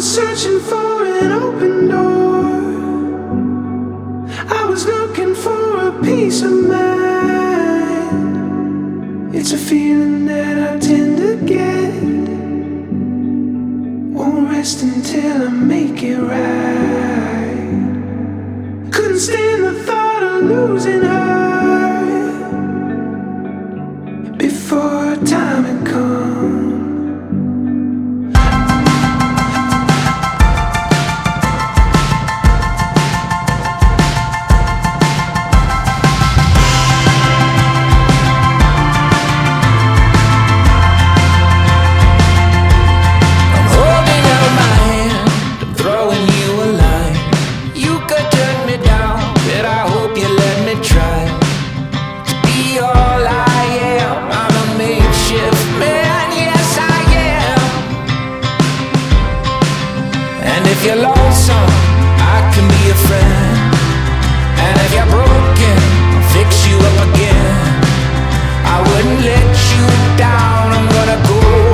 was searching for an open door. I was looking for a peace of mind. It's a feeling that I tend to get. Won't rest until I make it right. Couldn't stand the thought of losing her before time had come. If you're lonesome, I can be a friend. And if you're broken, I'll fix you up again. I wouldn't let you down, I'm gonna go